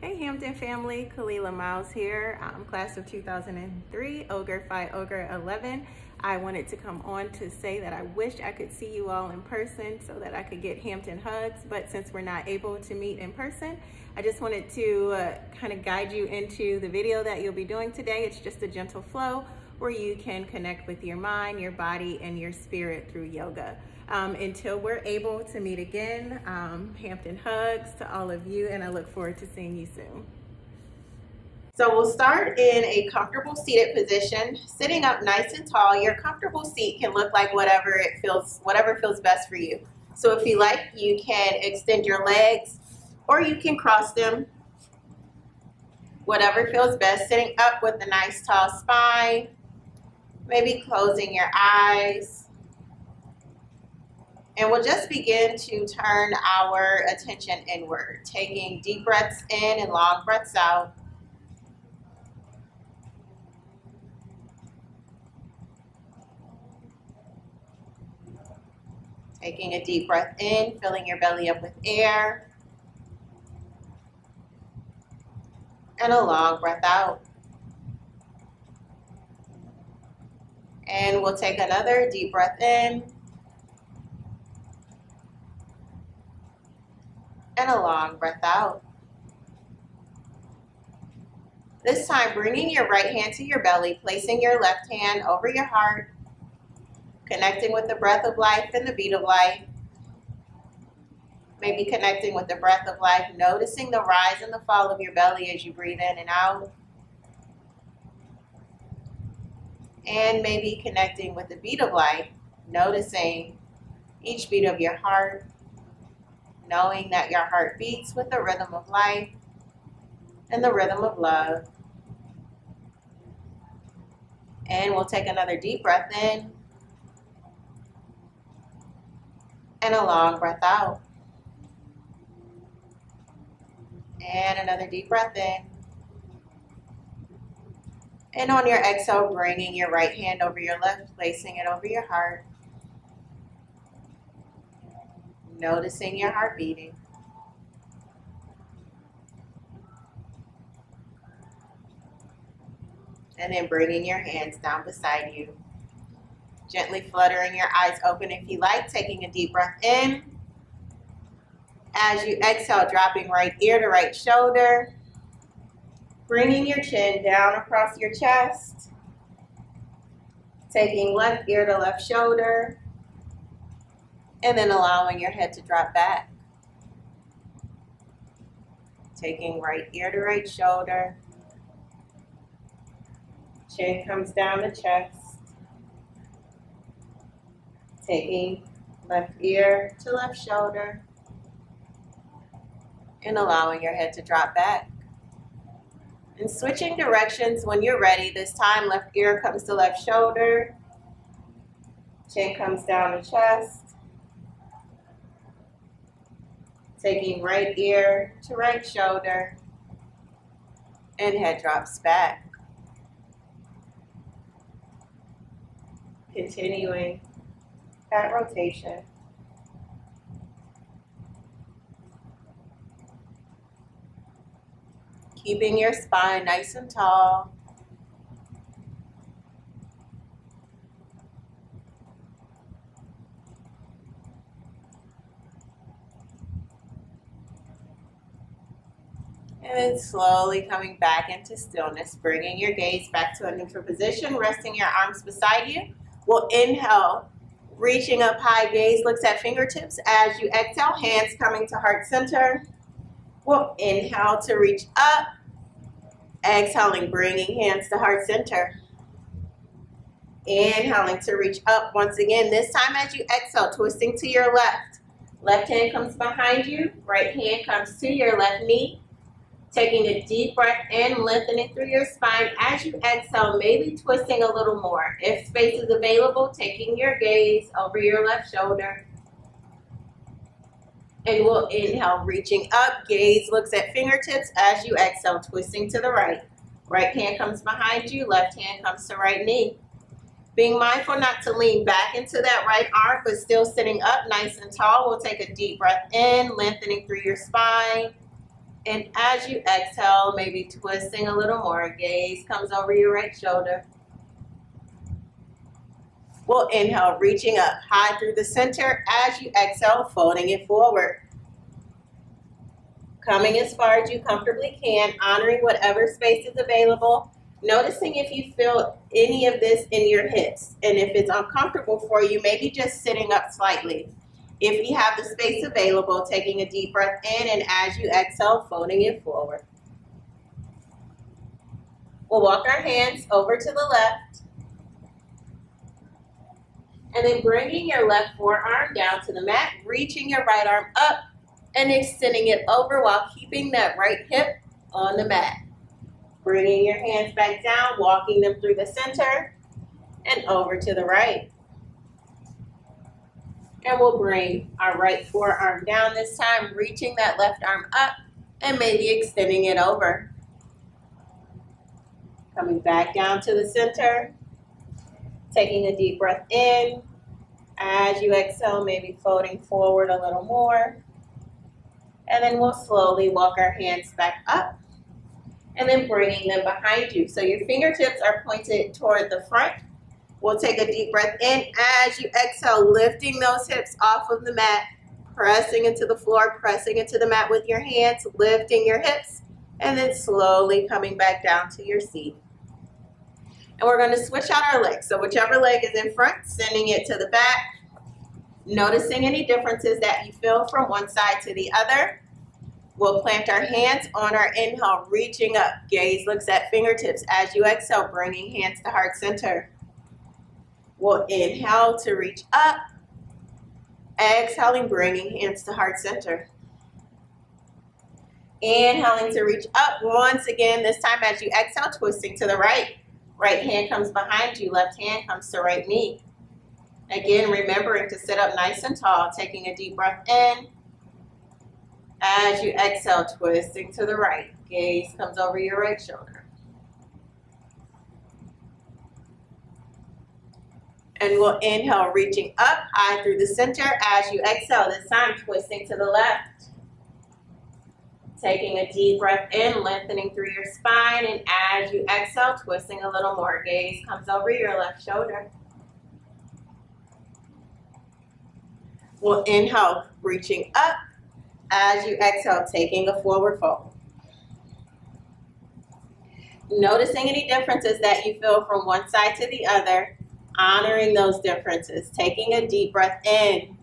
Hey Hampton family, Khalilah Miles here. I'm class of 2003, Ogre Phi Ogre 11. I wanted to come on to say that I wish I could see you all in person so that I could get Hampton hugs, but since we're not able to meet in person, I just wanted to kind of guide you into the video that you'll be doing today. It's just a gentle flow where you can connect with your mind, your body, and your spirit through yoga. Until we're able to meet again, Hampton hugs to all of you, and I look forward to seeing you soon. So we'll start in a comfortable seated position, sitting up nice and tall. Your comfortable seat can look like whatever feels best for you. So if you like, you can extend your legs or you can cross them. Whatever feels best, sitting up with a nice tall spine, maybe closing your eyes. And we'll just begin to turn our attention inward, taking deep breaths in and long breaths out. Taking a deep breath in, filling your belly up with air. And a long breath out. And we'll take another deep breath in. And a long breath out. This time, bringing your right hand to your belly, placing your left hand over your heart, connecting with the breath of life and the beat of life. Maybe connecting with the breath of life, noticing the rise and the fall of your belly as you breathe in and out. And maybe connecting with the beat of life, noticing each beat of your heart, knowing that your heart beats with the rhythm of life and the rhythm of love. And we'll take another deep breath in and a long breath out. And another deep breath in. And on your exhale, bringing your right hand over your left, placing it over your heart. Noticing your heart beating. And then bringing your hands down beside you. Gently fluttering your eyes open if you like, taking a deep breath in. As you exhale, dropping right ear to right shoulder. Bringing your chin down across your chest. Taking left ear to left shoulder. And then allowing your head to drop back. Taking right ear to right shoulder. Chin comes down the chest. Taking left ear to left shoulder. And allowing your head to drop back. And switching directions when you're ready. This time, left ear comes to left shoulder. Chin comes down the chest. Taking right ear to right shoulder. And head drops back. Continuing that rotation. Keeping your spine nice and tall. And then slowly coming back into stillness, bringing your gaze back to a neutral position, resting your arms beside you. We'll inhale, reaching up high, gaze looks at fingertips. As you exhale, hands coming to heart center. We'll inhale to reach up. Exhaling, bringing hands to heart center. Inhaling to reach up once again. This time as you exhale, twisting to your left. Left hand comes behind you. Right hand comes to your left knee. Taking a deep breath in, lengthening through your spine. As you exhale, maybe twisting a little more. If space is available, taking your gaze over your left shoulder. And we'll inhale, reaching up, gaze looks at fingertips. As you exhale, twisting to the right. Right hand comes behind you, left hand comes to right knee. Being mindful not to lean back into that right arm, but still sitting up nice and tall. We'll take a deep breath in, lengthening through your spine. And as you exhale, maybe twisting a little more, gaze comes over your right shoulder. We'll inhale, reaching up high through the center. As you exhale, folding it forward. Coming as far as you comfortably can, honoring whatever space is available. Noticing if you feel any of this in your hips. And if it's uncomfortable for you, maybe just sitting up slightly. If you have the space available, taking a deep breath in, and as you exhale, folding it forward. We'll walk our hands over to the left. And then bringing your left forearm down to the mat, reaching your right arm up and extending it over while keeping that right hip on the mat. Bringing your hands back down, walking them through the center and over to the right. And we'll bring our right forearm down this time, reaching that left arm up and maybe extending it over. Coming back down to the center. Taking a deep breath in. As you exhale, maybe folding forward a little more. And then we'll slowly walk our hands back up and then bringing them behind you. So your fingertips are pointed toward the front. We'll take a deep breath in. As you exhale, lifting those hips off of the mat, pressing into the floor, pressing into the mat with your hands, lifting your hips, and then slowly coming back down to your seat. And we're going to switch out our legs. So whichever leg is in front, sending it to the back. Noticing any differences that you feel from one side to the other. We'll plant our hands on our inhale, reaching up. Gaze looks at fingertips. As you exhale, bringing hands to heart center. We'll inhale to reach up. Exhaling, bringing hands to heart center. Inhaling to reach up. Once again, this time as you exhale, twisting to the right. Right hand comes behind you, left hand comes to right knee. Again, remembering to sit up nice and tall, taking a deep breath in. As you exhale, twisting to the right. Gaze comes over your right shoulder. And we'll inhale, reaching up high through the center. As you exhale, this time twisting to the left. Taking a deep breath in, lengthening through your spine, and as you exhale, twisting a little more. Gaze comes over your left shoulder. We'll inhale, reaching up. As you exhale, taking a forward fold. Noticing any differences that you feel from one side to the other, honoring those differences. Taking a deep breath in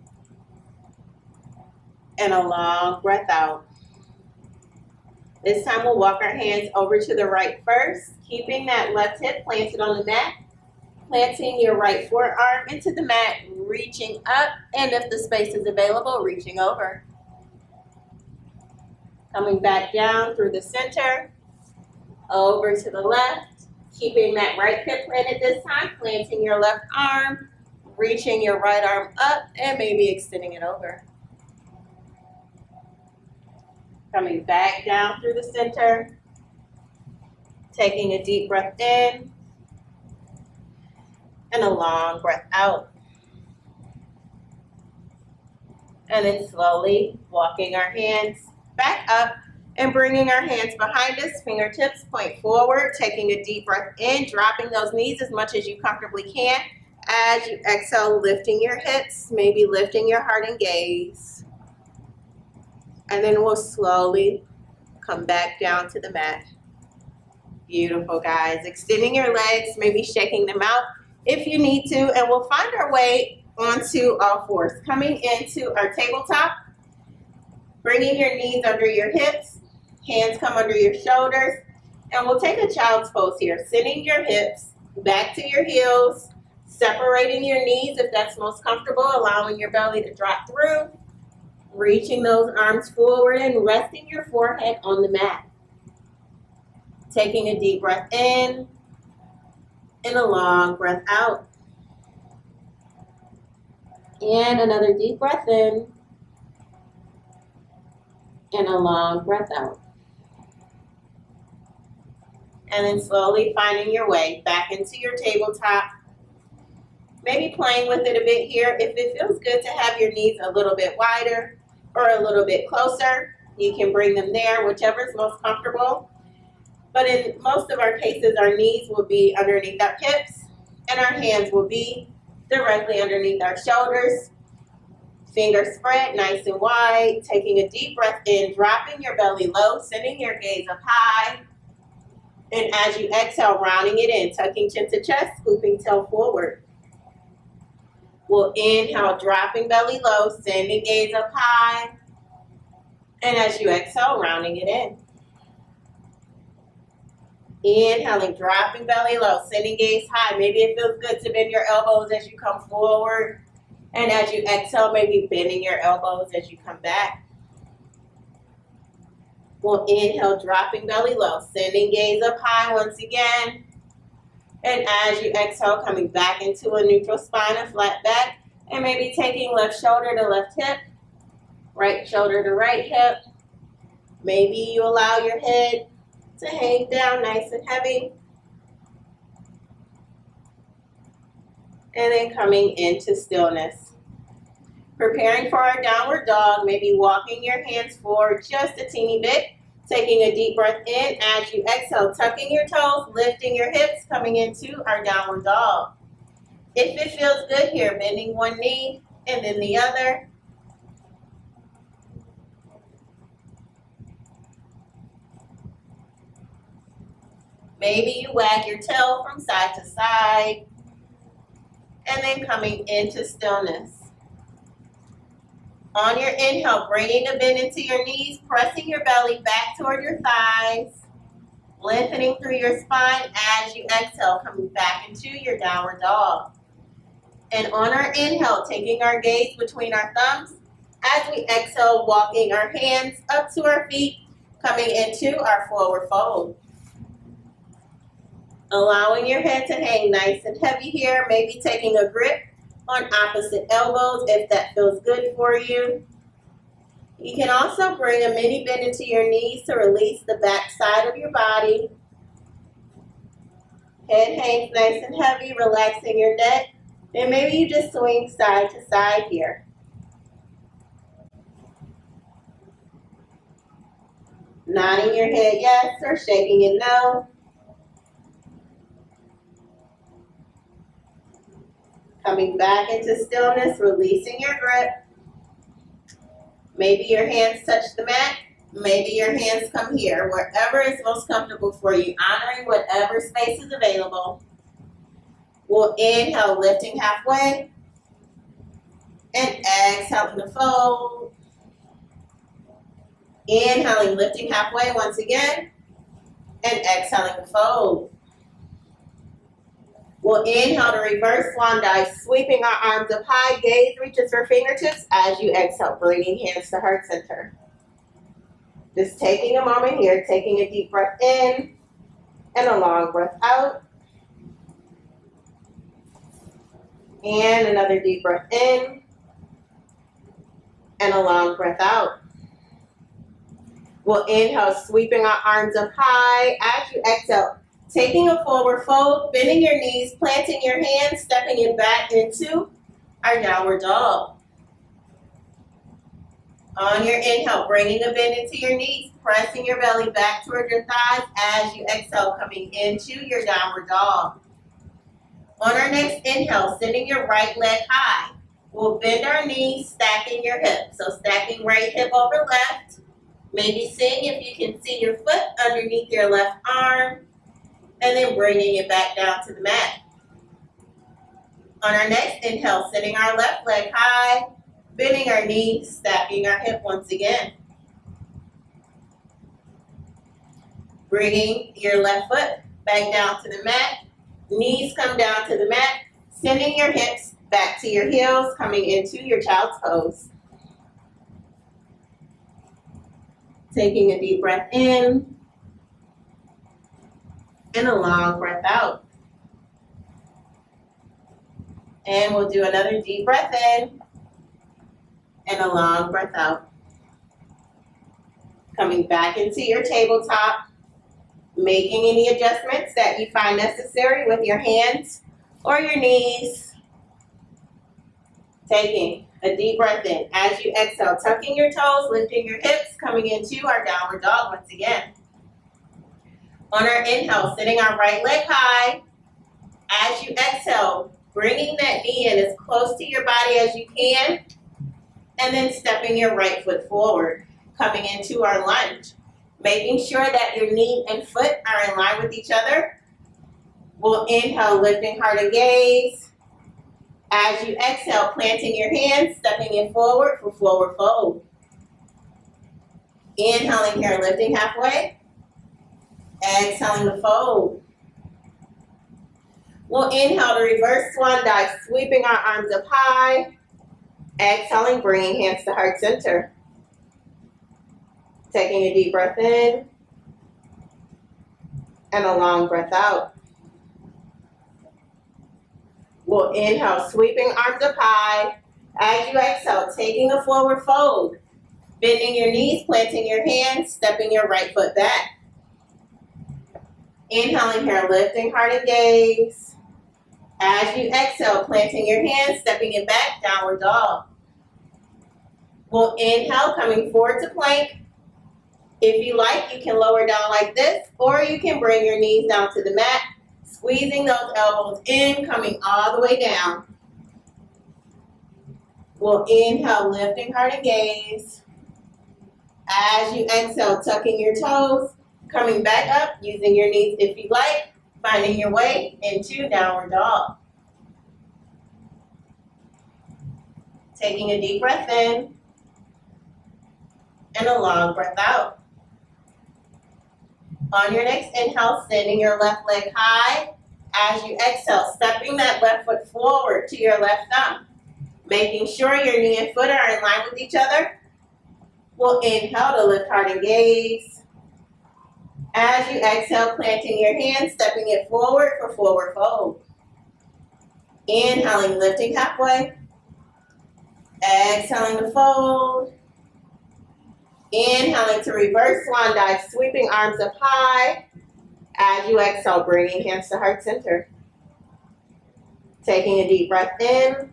and a long breath out. This time we'll walk our hands over to the right first, keeping that left hip planted on the mat, planting your right forearm into the mat, reaching up, and if the space is available, reaching over. Coming back down through the center, over to the left, keeping that right hip planted this time, planting your left arm, reaching your right arm up, and maybe extending it over. Coming back down through the center, taking a deep breath in, and a long breath out. And then slowly walking our hands back up and bringing our hands behind us, fingertips point forward, taking a deep breath in, dropping those knees as much as you comfortably can. As you exhale, lifting your hips, maybe lifting your heart and gaze. And then we'll slowly come back down to the mat. Beautiful, guys. Extending your legs, maybe shaking them out if you need to. And we'll find our way onto all fours. Coming into our tabletop. Bringing your knees under your hips. Hands come under your shoulders. And we'll take a child's pose here. Sending your hips back to your heels. Separating your knees if that's most comfortable. Allowing your belly to drop through. Reaching those arms forward and resting your forehead on the mat. Taking a deep breath in and a long breath out. And another deep breath in and a long breath out. And then slowly finding your way back into your tabletop. Maybe playing with it a bit here. If it feels good to have your knees a little bit wider or a little bit closer, You can bring them there, whichever is most comfortable. But in most of our cases, our knees will be underneath our hips and our hands will be directly underneath our shoulders. Fingers spread nice and wide. Taking a deep breath in, dropping your belly low, sending your gaze up high. And as you exhale, rounding it in, tucking chin to chest, scooping tail forward. We'll inhale, dropping belly low, sending gaze up high. And as you exhale, rounding it in. Inhaling, dropping belly low, sending gaze high. Maybe it feels good to bend your elbows as you come forward. And as you exhale, maybe bending your elbows as you come back. We'll inhale, dropping belly low, sending gaze up high once again. And as you exhale, coming back into a neutral spine, a flat back. And maybe taking left shoulder to left hip, right shoulder to right hip. Maybe you allow your head to hang down nice and heavy. And then coming into stillness. Preparing for our downward dog, maybe walking your hands forward just a teeny bit. Taking a deep breath in as you exhale, tucking your toes, lifting your hips, coming into our downward dog. If it feels good here, bending one knee and then the other. Maybe you wag your tail from side to side. And then coming into stillness. On your inhale, bringing a bend into your knees, pressing your belly back toward your thighs, lengthening through your spine as you exhale, coming back into your downward dog. And on our inhale, taking our gaze between our thumbs, as we exhale, walking our hands up to our feet, coming into our forward fold. Allowing your head to hang nice and heavy here, maybe taking a grip on opposite elbows if that feels good for you. You can also bring a mini bend into your knees to release the back side of your body. Head hangs nice and heavy, relaxing your neck. And maybe you just swing side to side here. Nodding your head yes or shaking it no. Coming back into stillness, releasing your grip. Maybe your hands touch the mat. Maybe your hands come here, wherever is most comfortable for you, honoring whatever space is available. We'll inhale, lifting halfway. And exhaling to fold. Inhaling, lifting halfway once again. And exhaling to fold. We'll inhale to reverse swan dive, sweeping our arms up high, gaze reaches for fingertips as you exhale, bringing hands to heart center. Just taking a moment here, taking a deep breath in and a long breath out. And another deep breath in and a long breath out. We'll inhale, sweeping our arms up high as you exhale. Taking a forward fold, bending your knees, planting your hands, stepping it back into our downward dog. On your inhale, bringing a bend into your knees, pressing your belly back toward your thighs as you exhale, coming into your downward dog. On our next inhale, sending your right leg high. We'll bend our knees, stacking your hips. So stacking right hip over left. Maybe seeing if you can see your foot underneath your left arm. And then bringing it back down to the mat. On our next inhale, sending our left leg high, bending our knees, stacking our hip once again. Bringing your left foot back down to the mat. Knees come down to the mat, sending your hips back to your heels, coming into your child's pose. Taking a deep breath in. And a long breath out. And we'll do another deep breath in and a long breath out. Coming back into your tabletop, making any adjustments that you find necessary with your hands or your knees. Taking a deep breath in. As you exhale, tucking your toes, lifting your hips, coming into our downward dog once again. On our inhale, sitting our right leg high. As you exhale, bringing that knee in as close to your body as you can, and then stepping your right foot forward, coming into our lunge. Making sure that your knee and foot are in line with each other. We'll inhale, lifting heart and gaze. As you exhale, planting your hands, stepping it forward for forward fold. Inhaling here, lifting halfway. Exhaling to fold. We'll inhale to reverse swan dive, sweeping our arms up high. Exhaling, bringing hands to heart center. Taking a deep breath in and a long breath out. We'll inhale, sweeping arms up high. As you exhale, taking a forward fold. Bending your knees, planting your hands, stepping your right foot back. Inhaling here, lifting heart and gaze. As you exhale, planting your hands, stepping it back, downward dog. We'll inhale, coming forward to plank. If you like, you can lower down like this, or you can bring your knees down to the mat, squeezing those elbows in, coming all the way down. We'll inhale, lifting heart and gaze. As you exhale, tucking your toes, coming back up, using your knees if you like, finding your way into downward dog. Taking a deep breath in and a long breath out. On your next inhale, sending your left leg high. As you exhale, stepping that left foot forward to your left thumb. Making sure your knee and foot are in line with each other. We'll inhale to lift heart and gaze. As you exhale, planting your hands, stepping it forward for forward fold. Inhaling, lifting halfway. Exhaling to fold. Inhaling to reverse swan dive, sweeping arms up high. As you exhale, bringing hands to heart center. Taking a deep breath in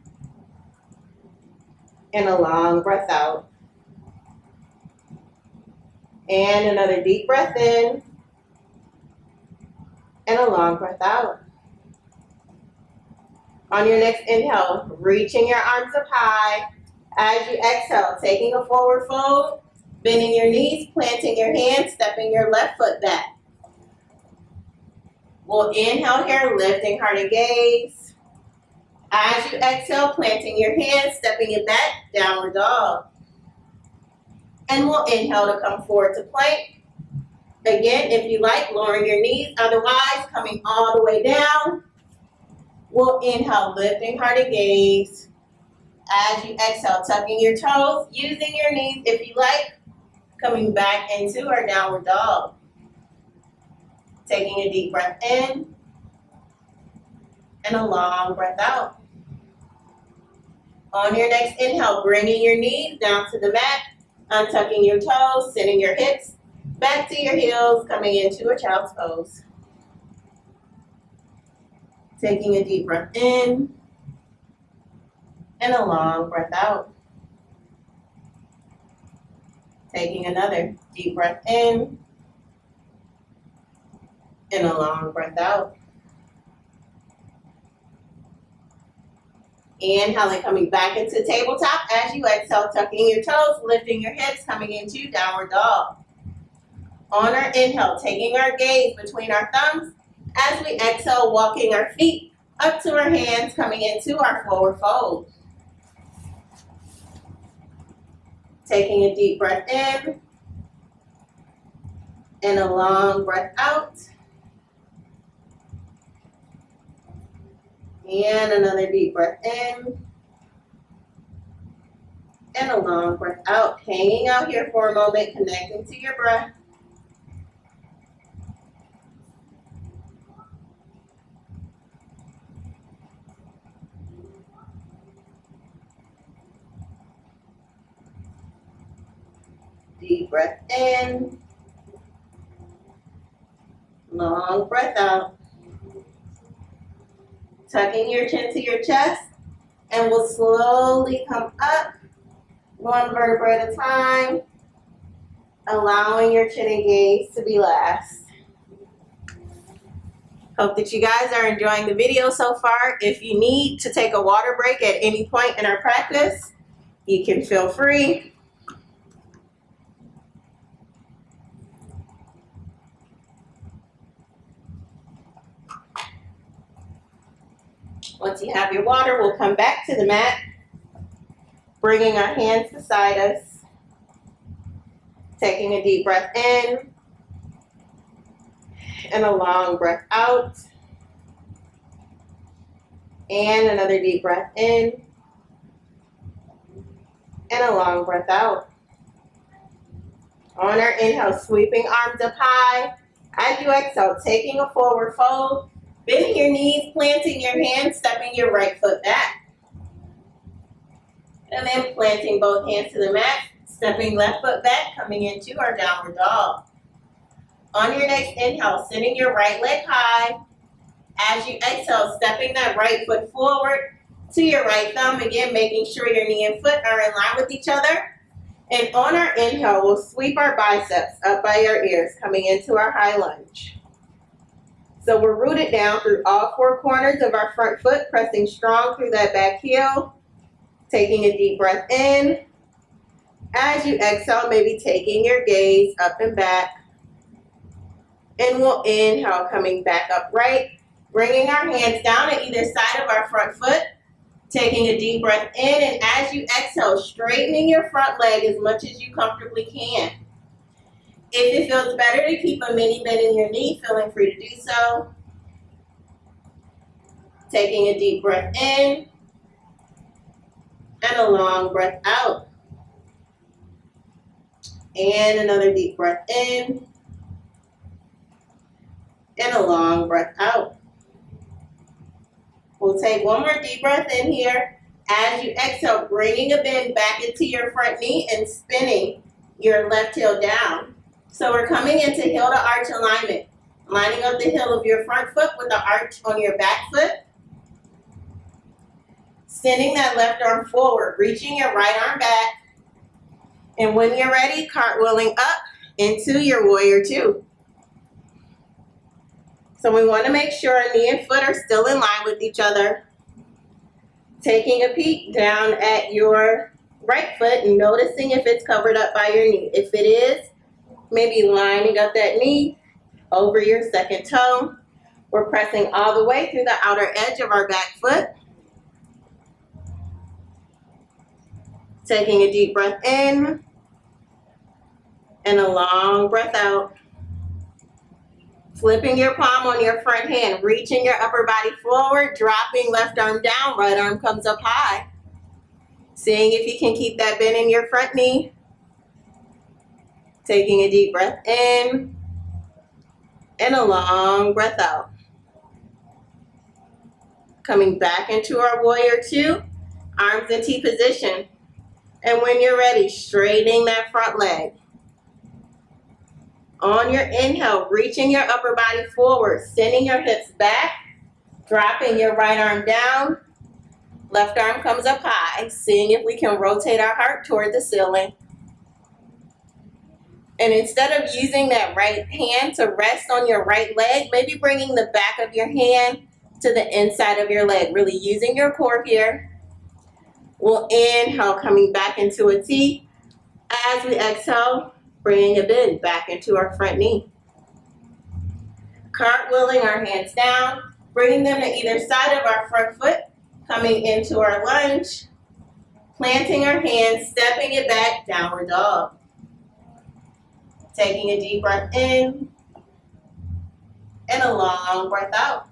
and a long breath out. And another deep breath in and a long breath out. On your next inhale, reaching your arms up high. As you exhale, taking a forward fold, bending your knees, planting your hands, stepping your left foot back. We'll inhale here, lifting heart and gaze. As you exhale, planting your hands, stepping it back, downward dog. And we'll inhale to come forward to plank. Again, if you like, lowering your knees, otherwise coming all the way down. We'll inhale, lifting heart and gaze. As you exhale, tucking your toes, using your knees if you like, coming back into our downward dog. Taking a deep breath in and a long breath out. On your next inhale, bringing your knees down to the mat, untucking your toes, sending your hips back to your heels, coming into a child's pose. Taking a deep breath in and a long breath out. Taking another deep breath in and a long breath out. Inhaling, coming back into tabletop. As you exhale, tucking your toes, lifting your hips, coming into downward dog. On our inhale, taking our gaze between our thumbs. As we exhale, walking our feet up to our hands, coming into our forward fold. Taking a deep breath in and a long breath out. And another deep breath in and a long breath out. Hanging out here for a moment, connecting to your breath. Deep breath in, long breath out. Tucking your chin to your chest, And we'll slowly come up, one vertebra at a time, allowing your chin and gaze to be last. Hope that you guys are enjoying the video so far. If you need to take a water break at any point in our practice, you can feel free. Once you have your water, we'll come back to the mat, bringing our hands beside us, taking a deep breath in, and a long breath out, and another deep breath in, and a long breath out. On our inhale, sweeping arms up high. As you exhale, taking a forward fold, bending your knees, planting your hands, stepping your right foot back. And then planting both hands to the mat, stepping left foot back, coming into our downward dog. On your next inhale, sending your right leg high. As you exhale, stepping that right foot forward to your right thumb. Again, making sure your knee and foot are in line with each other. And on our inhale, we'll sweep our biceps up by our ears, coming into our high lunge. So we're rooted down through all four corners of our front foot, pressing strong through that back heel. Taking a deep breath in. As you exhale, maybe taking your gaze up and back. And we'll inhale, coming back upright, bringing our hands down at either side of our front foot, taking a deep breath in, and as you exhale, straightening your front leg as much as you comfortably can. If it feels better to keep a mini bend in your knee, feeling free to do so. Taking a deep breath in, and a long breath out. And another deep breath in, and a long breath out. We'll take one more deep breath in here. As you exhale, bringing a bend back into your front knee and spinning your left heel down. So we're coming into heel to arch alignment, lining up the heel of your front foot with the arch on your back foot. Sending that left arm forward, reaching your right arm back. And when you're ready, cartwheeling up into your warrior two. So we want to make sure our knee and foot are still in line with each other. Taking a peek down at your right foot and noticing if it's covered up by your knee. If it is, maybe lining up that knee over your second toe. We're pressing all the way through the outer edge of our back foot. Taking a deep breath in and a long breath out. Flipping your palm on your front hand, reaching your upper body forward, dropping left arm down, right arm comes up high. Seeing if you can keep that bend in your front knee. Taking a deep breath in and a long breath out. Coming back into our warrior two, arms in T position. And when you're ready, straightening that front leg. On your inhale, reaching your upper body forward, sending your hips back, dropping your right arm down, left arm comes up high, seeing if we can rotate our heart toward the ceiling. And instead of using that right hand to rest on your right leg, maybe bringing the back of your hand to the inside of your leg, really using your core here. We'll inhale, coming back into a T. As we exhale, bringing a bend back into our front knee. Cartwheeling our hands down, bringing them to either side of our front foot, coming into our lunge, planting our hands, stepping it back, downward dog. Taking a deep breath in and a long breath out.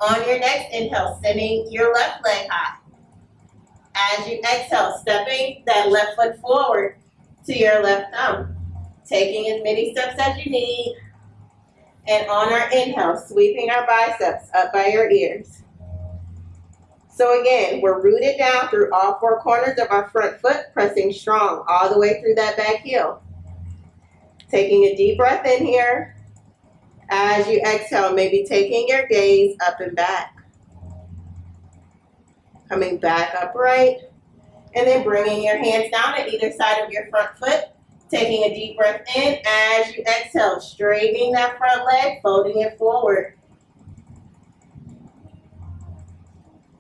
On your next inhale, sending your left leg high. As you exhale, stepping that left foot forward to your left thumb. Taking as many steps as you need. And on our inhale, sweeping our biceps up by your ears. So again, we're rooted down through all four corners of our front foot, pressing strong all the way through that back heel. Taking a deep breath in here. As you exhale, maybe taking your gaze up and back. Coming back upright. And then bringing your hands down at either side of your front foot. Taking a deep breath in as you exhale, straightening that front leg, folding it forward.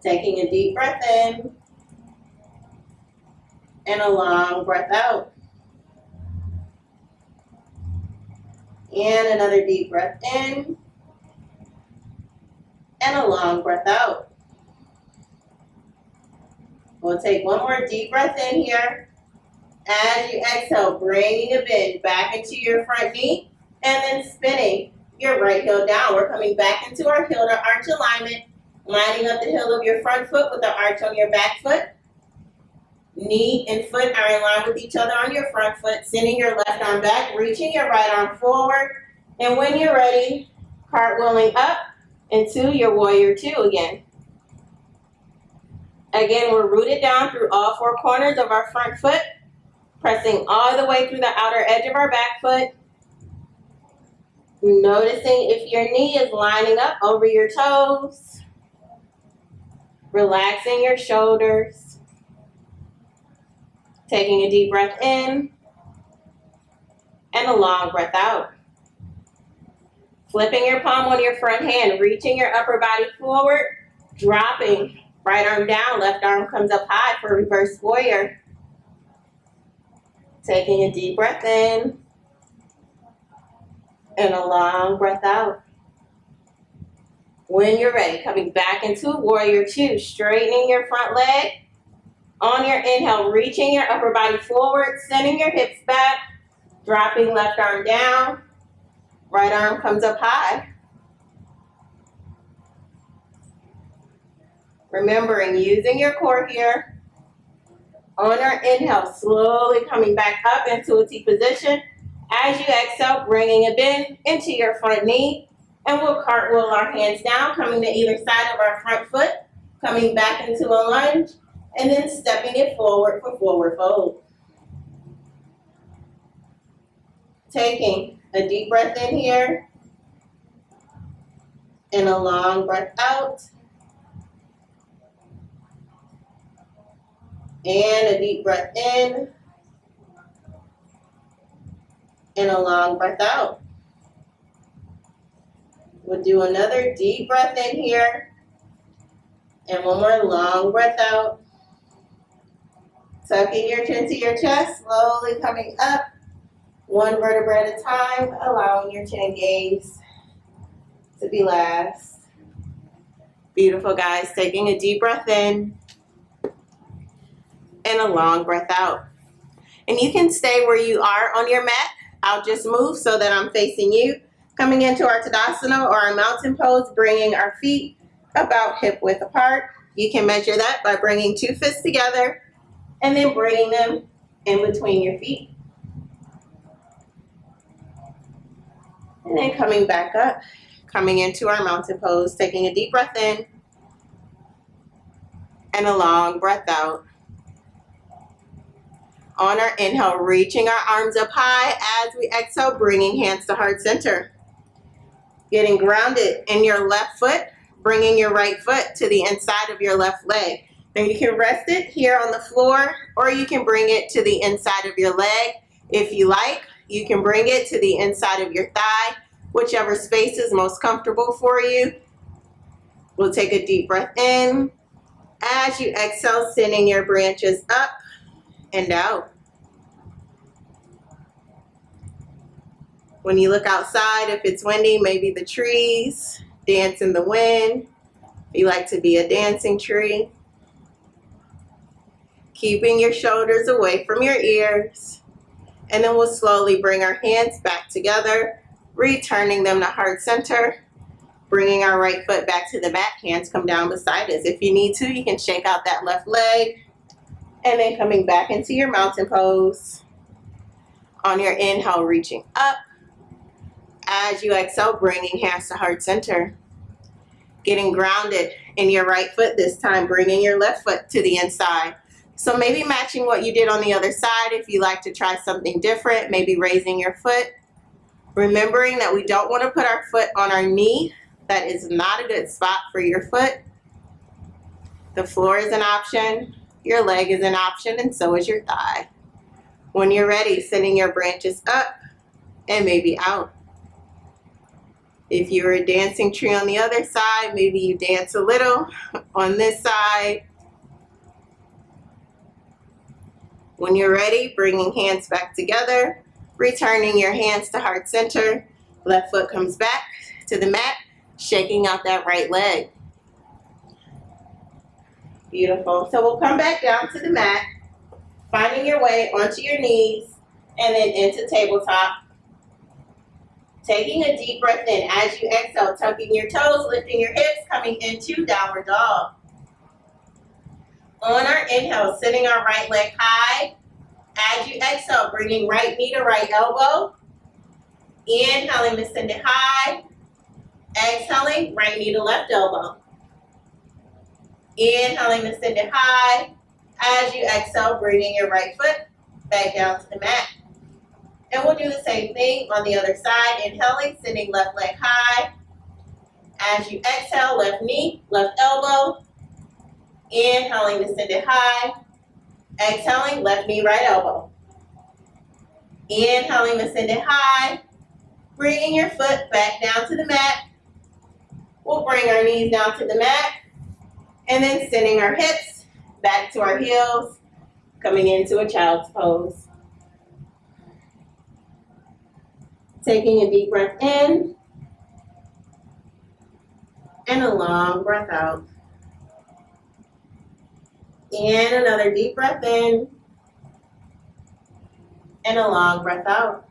Taking a deep breath in and a long breath out. And another deep breath in and a long breath out. We'll take one more deep breath in here. As you exhale, bringing a bend back into your front knee and then spinning your right heel down. We're coming back into our heel to arch alignment, lining up the heel of your front foot with the arch on your back foot. Knee and foot are in line with each other on your front foot, sending your left arm back, reaching your right arm forward. And when you're ready, cartwheeling up into your warrior two again. Again, we're rooted down through all four corners of our front foot, pressing all the way through the outer edge of our back foot. Noticing if your knee is lining up over your toes. Relaxing your shoulders. Taking a deep breath in and a long breath out. Flipping your palm on your front hand, reaching your upper body forward, dropping right arm down, left arm comes up high for reverse warrior. Taking a deep breath in and a long breath out. When you're ready, coming back into warrior two, straightening your front leg. On your inhale, reaching your upper body forward, sending your hips back, dropping left arm down, right arm comes up high. Remembering using your core here. On our inhale, slowly coming back up into a T position. As you exhale, bringing a bend into your front knee. And we'll cartwheel our hands down, coming to either side of our front foot, coming back into a lunge, and then stepping it forward for forward fold. Taking a deep breath in here, and a long breath out. And a deep breath in, and a long breath out. We'll do another deep breath in here, and one more long breath out. Tucking your chin to your chest, slowly coming up, one vertebra at a time, allowing your chin gaze to be last. Beautiful, guys. Taking a deep breath in and a long breath out. And you can stay where you are on your mat. I'll just move so that I'm facing you. Coming into our Tadasana or our mountain pose, bringing our feet about hip width apart. You can measure that by bringing two fists together and then bringing them in between your feet. And then coming back up, coming into our mountain pose, taking a deep breath in and a long breath out. On our inhale, reaching our arms up high. As we exhale, bringing hands to heart center. Getting grounded in your left foot, bringing your right foot to the inside of your left leg. Then you can rest it here on the floor, or you can bring it to the inside of your leg. If you like, you can bring it to the inside of your thigh, whichever space is most comfortable for you. We'll take a deep breath in. As you exhale, sending your branches up and out. When you look outside, if it's windy, maybe the trees dance in the wind. You like to be a dancing tree. Keeping your shoulders away from your ears. And then we'll slowly bring our hands back together, returning them to heart center. Bringing our right foot back to the mat, hands come down beside us. If you need to, you can shake out that left leg. And then coming back into your mountain pose. On your inhale, reaching up. As you exhale, bringing hands to heart center. Getting grounded in your right foot this time, bringing your left foot to the inside. So maybe matching what you did on the other side. If you like to try something different, maybe raising your foot. Remembering that we don't want to put our foot on our knee. That is not a good spot for your foot. The floor is an option, your leg is an option, and so is your thigh. When you're ready, sending your branches up and maybe out. If you're a dancing tree on the other side, maybe you dance a little on this side. When you're ready, bringing hands back together, returning your hands to heart center. Left foot comes back to the mat, shaking out that right leg. Beautiful. So we'll come back down to the mat, finding your way onto your knees and then into tabletop. Taking a deep breath in. As you exhale, tucking your toes, lifting your hips, coming into downward dog. On our inhale, sitting our right leg high. As you exhale, bringing right knee to right elbow. Inhaling to send it high. Exhaling, right knee to left elbow. Inhaling to send it high. As you exhale, bringing your right foot back down to the mat. And we'll do the same thing on the other side. Inhaling, sending left leg high. As you exhale, left knee, left elbow. Inhaling to send it high. Exhaling, left knee, right elbow. Inhaling to send it high. Bringing your foot back down to the mat. We'll bring our knees down to the mat. And then sending our hips back to our heels. Coming into a child's pose. Taking a deep breath in. And a long breath out. And another deep breath in. And a long breath out.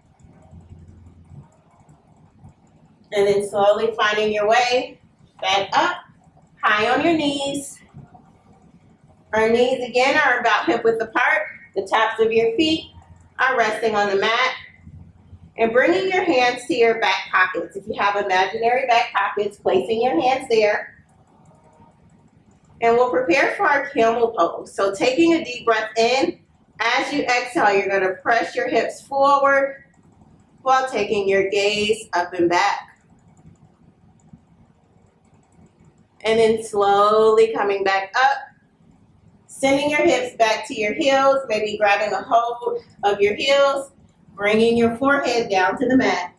And then slowly finding your way back up, high on your knees. Our knees again are about hip width apart. The tops of your feet are resting on the mat. And bringing your hands to your back pockets. If you have imaginary back pockets, placing your hands there. And we'll prepare for our camel pose. So taking a deep breath in. As you exhale, you're going to press your hips forward while taking your gaze up and back. And then slowly coming back up. Sending your hips back to your heels, maybe grabbing a hold of your heels. Bringing your forehead down to the mat.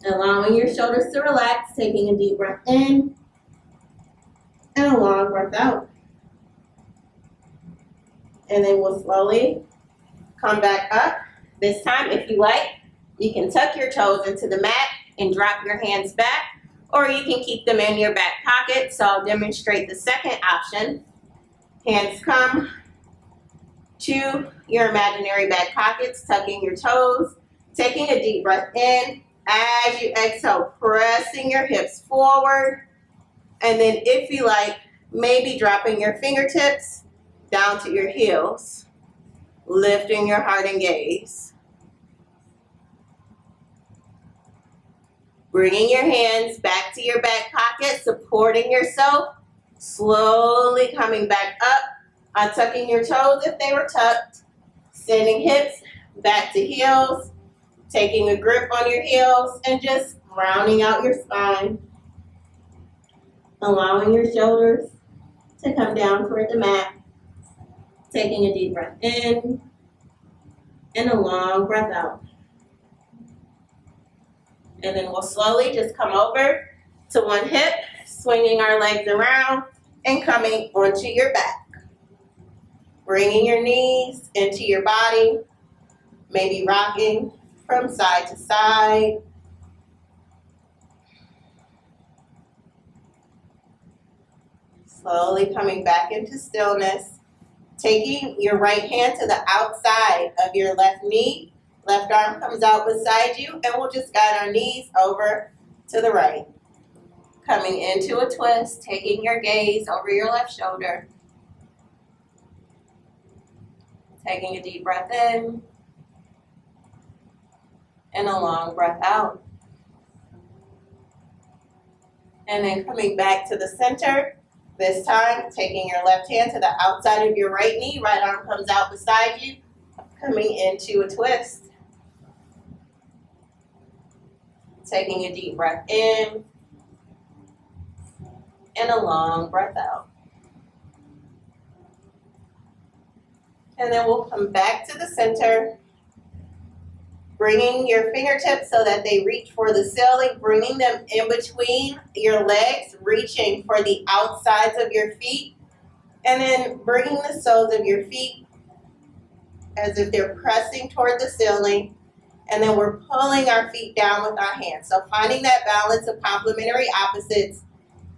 Allowing your shoulders to relax, taking a deep breath in. And a long breath out. And then we'll slowly come back up. This time, if you like, you can tuck your toes into the mat and drop your hands back, or you can keep them in your back pocket. So I'll demonstrate the second option. Hands come to your imaginary back pockets, tucking your toes, taking a deep breath in. As you exhale, pressing your hips forward. And then if you like, maybe dropping your fingertips down to your heels, lifting your heart and gaze. Bringing your hands back to your back pocket, supporting yourself, slowly coming back up, untucking your toes if they were tucked, sending hips back to heels, taking a grip on your heels, and just rounding out your spine. Allowing your shoulders to come down toward the mat. Taking a deep breath in and a long breath out. And then we'll slowly just come over to one hip, swinging our legs around and coming onto your back. Bringing your knees into your body, maybe rocking from side to side. Slowly coming back into stillness. Taking your right hand to the outside of your left knee. Left arm comes out beside you, and we'll just guide our knees over to the right. Coming into a twist, taking your gaze over your left shoulder. Taking a deep breath in and a long breath out. And then coming back to the center. This time, taking your left hand to the outside of your right knee. Right arm comes out beside you. Coming into a twist. Taking a deep breath in And a long breath out. And then we'll come back to the center, bringing your fingertips so that they reach for the ceiling, bringing them in between your legs, reaching for the outsides of your feet, and then bringing the soles of your feet as if they're pressing toward the ceiling, and then we're pulling our feet down with our hands. So finding that balance of complementary opposites,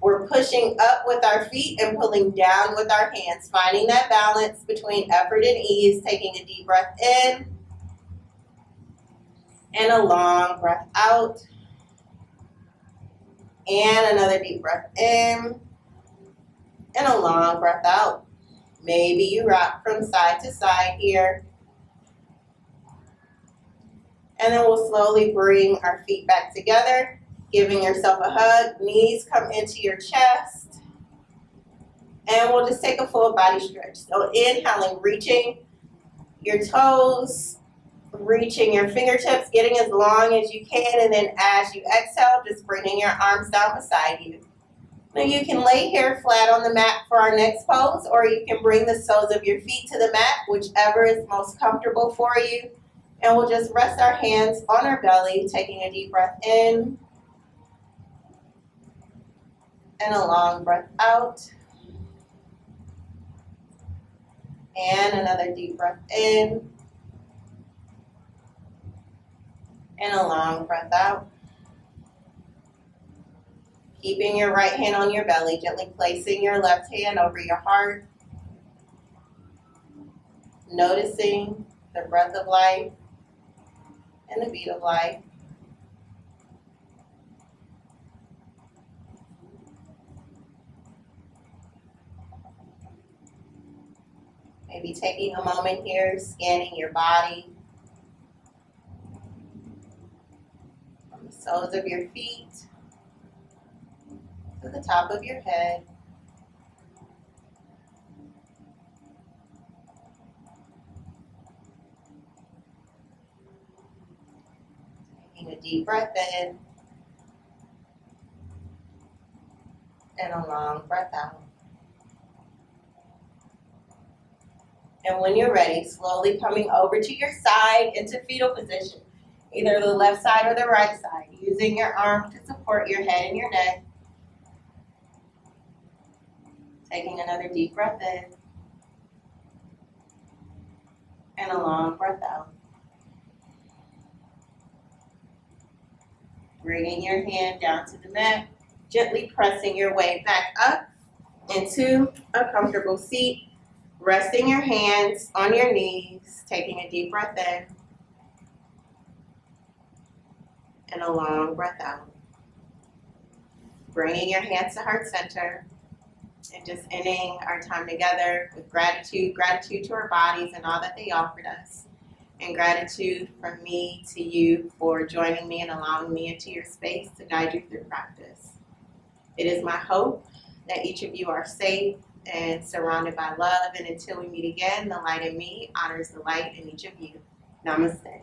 we're pushing up with our feet and pulling down with our hands, finding that balance between effort and ease, taking a deep breath in, and a long breath out, and another deep breath in, and a long breath out. Maybe you rock from side to side here. And then we'll slowly bring our feet back together, giving yourself a hug. Knees come into your chest. And we'll just take a full body stretch. So inhaling, reaching your toes, reaching your fingertips, getting as long as you can. And then as you exhale, just bringing your arms down beside you. Now you can lay here flat on the mat for our next pose, or you can bring the soles of your feet to the mat, whichever is most comfortable for you. And we'll just rest our hands on our belly, taking a deep breath in, and a long breath out. And another deep breath in, and a long breath out. Keeping your right hand on your belly, gently placing your left hand over your heart. Noticing the breath of life and the beat of life. Maybe taking a moment here, scanning your body. From the soles of your feet to the top of your head. Taking a deep breath in and a long breath out. And when you're ready, slowly coming over to your side into fetal position, either the left side or the right side, using your arms to support your head and your neck. Taking another deep breath in and a long breath out. Bringing your hand down to the mat, gently pressing your way back up into a comfortable seat. Resting your hands on your knees, taking a deep breath in and a long breath out. Bringing your hands to heart center and just ending our time together with gratitude to our bodies and all that they offered us, and gratitude from me to you for joining me and allowing me into your space to guide you through practice. It is my hope that each of you are safe and surrounded by love, and until we meet again, the light in me honors the light in each of you. Namaste.